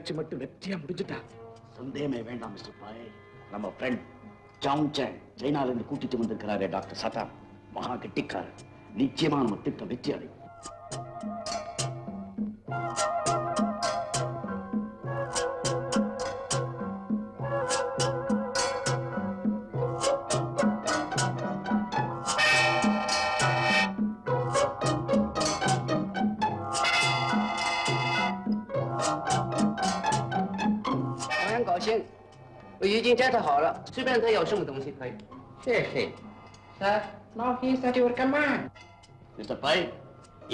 முயற்சி மட்டும் வெற்றியா முடிஞ்சுட்டா சந்தேகமே வேண்டாம் மிஸ்டர் பாய். நம்ம ஃப்ரெண்ட் ஜாங் சேங் சைனால இருந்து கூட்டிட்டு வந்திருக்கிறாரே டாக்டர் சதா, மகா கெட்டிக்காரர். நிச்சயமா நம்ம திட்டம் வெற்றி அடையும்.我已经检查好了，随便他要什么东西可以。谢谢。Sir, now he is at your command. Mister பாய்,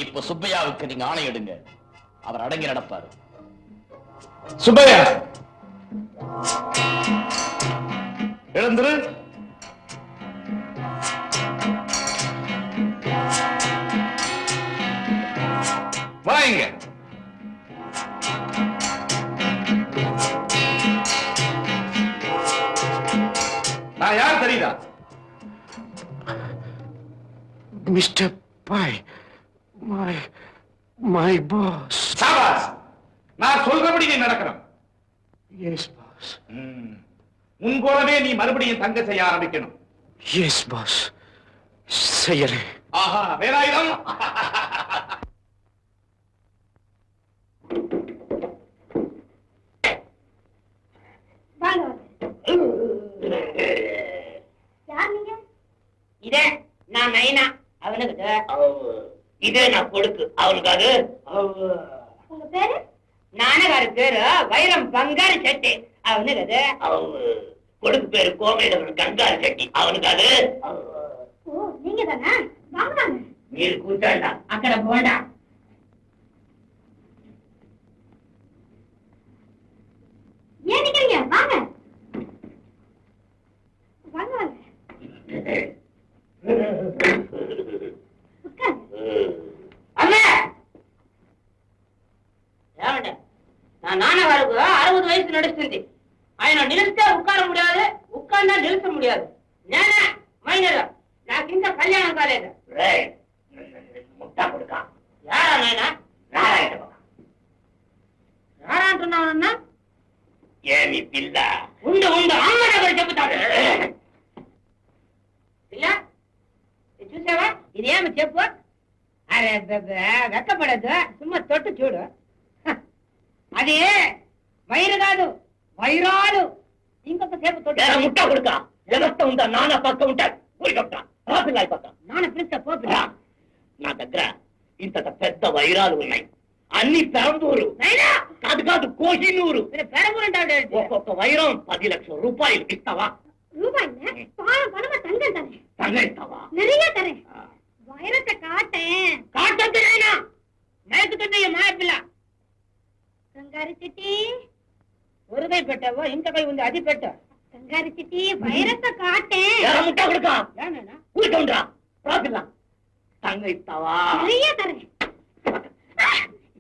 இப்ப சுப்பையாவுக்கு நீங்க ஆணை எடுங்க. அவர் அடங்கி நடப்பாரு. சுப்பையா எழுந்துரு. வாங்க. நான் யார் தெரியுதா? Mr. Pai, my boss. Shahbaz. நான் சொல்றபடி நீ நடக்கணும். Yes, boss. உன் போலவே நீ மறுபடியும் தங்க செய்ய ஆரம்பிக்கணும். Yes, boss. செய்யறேன். ஆஹா, வேலாயுதம். இதே நான் நைனா அவனுக்கு, இதே நான் கொடுக்கு அவனுக்கு. அது உங்க பேரு? நானகாரு பேரு வைரம் பங்காரு செட்டி அவனுக்கு. அது கொடுக்கு பேரு கோமேதவன் கங்காரு செட்டி அவனுக்கு. அது நீங்க தானே? நீர் கூட்டாண்டா அக்கட போண்டா. ஏன் நிக்கிறீங்க? வாங்க வாங்க வாங்க. நான் நானவருக்கு 60 வயசு நடிச்சிருந்தேன். ఆయన నిలిస్తే ఉక్కార முடியாது, ఉక్కాండా నిలిచ முடியாது. నేనే మైనర్, నాకు ఇంకా కళ్యాణం కాలేదు. ముట్టా కొడుక యారా నాయనా? యారా అంటున్నావన్నా? ఏమి పిల్ల? ఉండు ఉండు, అమ్మ దగ్గర చెబుతాడు. పిల్ల చూసావా? ఇదేమి చెప్పు. అరే వెక్కపడద్దు, సుమ్మ తొట్టు చూడు. అది వైరు కాదు, వైరాలు. ఇంకొక సేపు తొట్టు. ముట్టా కొడుక వ్యవస్థ ఉందా? నాన్న పక్క ఉంటాడు. పిల్ల అయిపోతా. నాన్న పిలిస్తే పోపిల్ల. నా దగ్గర ఇంత పెద్ద వైరాలు ఉన్నాయి. అన్ని పెరంబూరు. కాదు కాదు, కోహినూరు. పెరంబూరు అంటే ఒక్కొక్క వైరం 10 లక్షల రూపాయలు. ఇస్తావా? ரூபாய் பணமா தங்கம் தானே? தங்கம் இస్తావా? நிறைய தரேன். வைரத்தை காட்டேன். காட்டது நானா? நேத்து தந்தைய மாயப்பில்ல கங்காரி சிட்டி. ஒரு கை பெட்டவோ, இந்த கை வந்து அதி பெட்ட. கங்காரி சிட்டி வைரத்தை காட்டேன். யார முட்டா கொடுக்க? ஏனா குளிக்கவுண்டா ராப்பில்ல. தங்கம் இస్తావா? நிறைய தரேன்.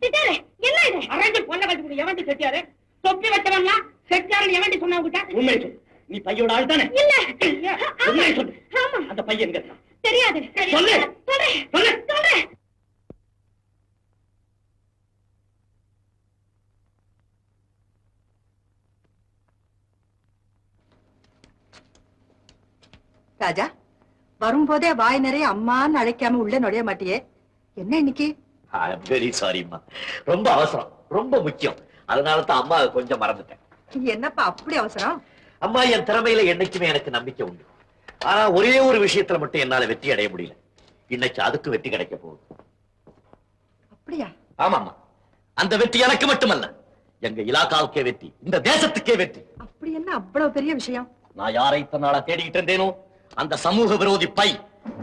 சிட்டாரே என்ன இது? அரஞ்சு பொண்ண கட்டி எவண்டி செட்டியாரே? தொப்பி வச்சவன்னா செட்டியாரன் எவண்டி சொன்னா உங்கட்ட? உண்மை சொல்லு. நீ பையோட ஆள் தானே? இல்ல. உண்மை சொல்லு. ஆமா. அந்த பையன் எங்க இருக்கான்? தெரியாது. சொல்லு. சொல்றேன். சொல்லு. சொல்றேன். ராஜா, வரும்போதே வாய் நிறைய அம்மான்னு அழைக்காம உள்ள நுழைய மாட்டியே, என்ன இன்னைக்கு? வெரி சாரிம்மா, ரொம்ப அவசரம், ரொம்ப முக்கியம். அதனால தான் அம்மா கொஞ்சம் மறந்துட்டேன். என்னப்பா அப்படி அவசரம்? அம்மா, என் திறமையில என்னைக்குமே எனக்கு நம்பிக்கை உண்டு. ஆனா ஒரே ஒரு விஷயத்துல மட்டும் என்னால வெற்றி அடைய முடியல. இன்னைக்கு அதுக்கு வெற்றி கிடைக்க போகுது. அப்படியா? ஆமாம்மா, அந்த வெற்றி எனக்கு மட்டுமல்ல, எங்க இலாக்காவுக்கே வெற்றி, இந்த தேசத்துக்கே வெற்றி. அப்படி என்ன அவ்வளவு பெரிய விஷயம்? நான் யாரை இத்தனை நாளா தேடிக்கிட்டு இருந்தேனோ அந்த சமூக விரோதி பை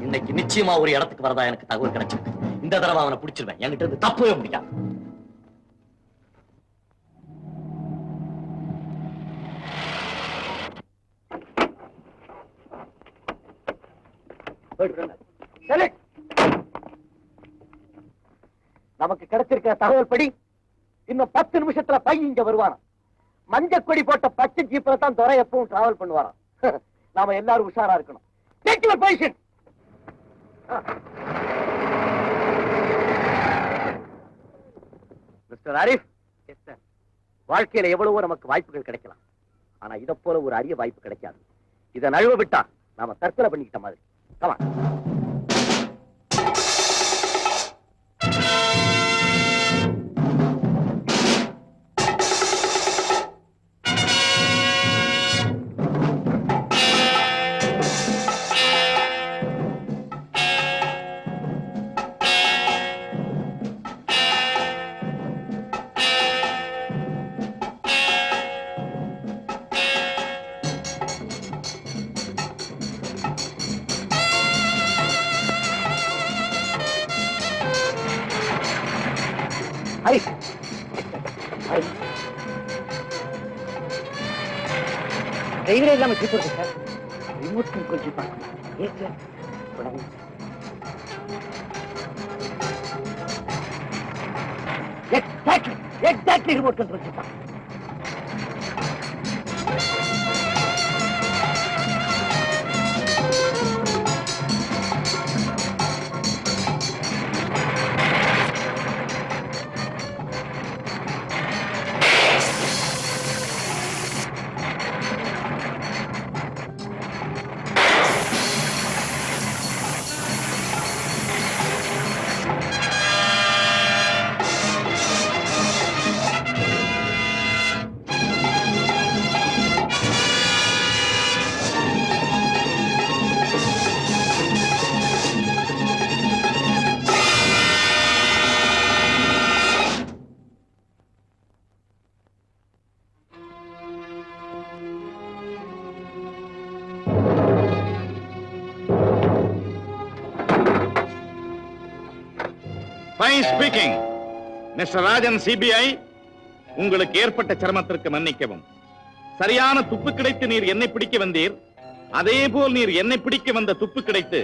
இன்னைக்கு நிச்சயமா ஒரு இடத்துக்கு வரதா எனக்கு தகவல் கிடைச்சிருக்கு. இந்த தடவை அவனை பிடிச்சிருவேன். என்கிட்ட இருந்து தப்பவே முடியாது. நமக்கு கிடைச்சிருக்கிற தகவல் படி இன்னும் 10 நிமிஷத்துல பை இங்க வருவாராம். மஞ்சள் கொடி போட்ட பச்சை ஜீப்ல தான் துறை எப்பவும் டிராவல் பண்ணுவாராம். நாம எல்லாரும் உஷாரா இருக்கணும். Take your position. Mister Arif. Yes sir. வாழ்க்கையில எவ்வளவோ நமக்கு வாய்ப்புகள் கிடைக்கலாம், ஆனா இதை போல ஒரு அரிய வாய்ப்பு கிடைக்காது. இதை நழுவ விட்டா நாம தற்கொலை பண்ணிக்கிட்ட மாதிரி. கமா. ஹரி ஹரி டிரைவரே இல்லாம ஜீப் இருக்கு சார். ரிமோட் கண்ட்ரோல் ஜீப் பார்க்கணும். ஏன் sir exactly remote control jeep. Speaking. Mister Rajan, CBI, உங்களுக்கு ஏற்பட்ட சிரமத்திற்கு மன்னிக்கவும். சரியான துப்பு கிடைத்து நீர் என்னை பிடிக்க வந்தீர். அதே போல் நீர் என்னை பிடிக்க வந்த துப்பு கிடைத்து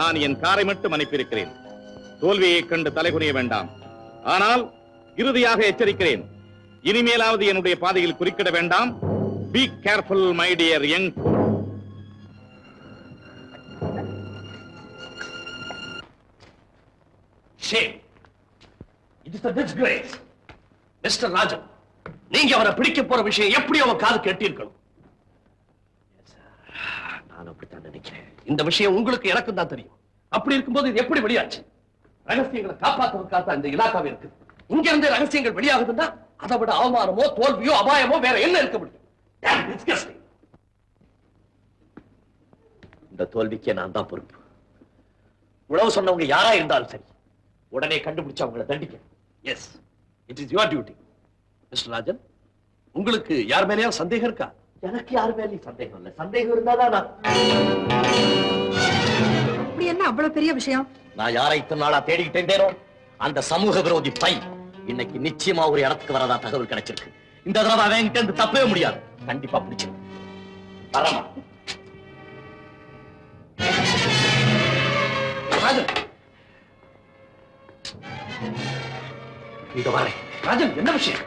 நான் என் காரை மட்டும் அனுப்பியிருக்கிறேன். தோல்வியை கண்டு தலைகுனிய வேண்டாம். ஆனால் இறுதியாக எச்சரிக்கிறேன், இனிமேலாவது என்னுடைய பாதையில் குறுக்கிட வேண்டாம். Be careful my dear young. It is a disgrace. Mister Rajan, நீங்க அவரை பிடிக்க போற விஷயம் எப்படி அவன் காது கேட்டிருக்கணும். நான் அப்படித்தான் நினைக்கிறேன். இந்த விஷயம் உங்களுக்கு எனக்கும் தான் தெரியும். அப்படி இருக்கும்போது இது எப்படி வெளியாச்சு? ரகசியங்களை காப்பாற்றுவதற்காக இந்த இலாக்காவே இருக்கு. இங்க இருந்து ரகசியங்கள் வெளியாகுதுன்னா அதை விட அவமானமோ தோல்வியோ அபாயமோ வேற என்ன இருக்க முடியும்? இந்த தோல்விக்கே நான் தான் பொறுப்பு. உழவு சொன்னவங்க யாரா இருந்தாலும் சரி, உடனே கண்டுபிடிச்சு அவங்களை தண்டிக்க. Yes, it is your duty. Mister Rajan, உங்களுக்கு யார் மேலேயும் சந்தேகம் இருக்கா? எனக்கு யார் மேலேயும் சந்தேகம் இல்லை. சந்தேகம் இருந்தாதான் அப்படி என்ன அவ்வளவு பெரிய விஷயம்? நான் யாரை இத்தனை நாளா தேடிக்கிட்டு இருந்தேனோ அந்த சமூக விரோதி பை இன்னைக்கு நிச்சயமா ஒரு இடத்துக்கு வரதா தகவல் கிடைச்சிருக்கு. இந்த தடவை அவன் என்கிட்ட இருந்து தப்பவே முடியாது. கண்டிப்பா பிடிச்சிருக்கு. வரமா ராஜன், இங்க வரேன். ராஜன், என்ன விஷயம்?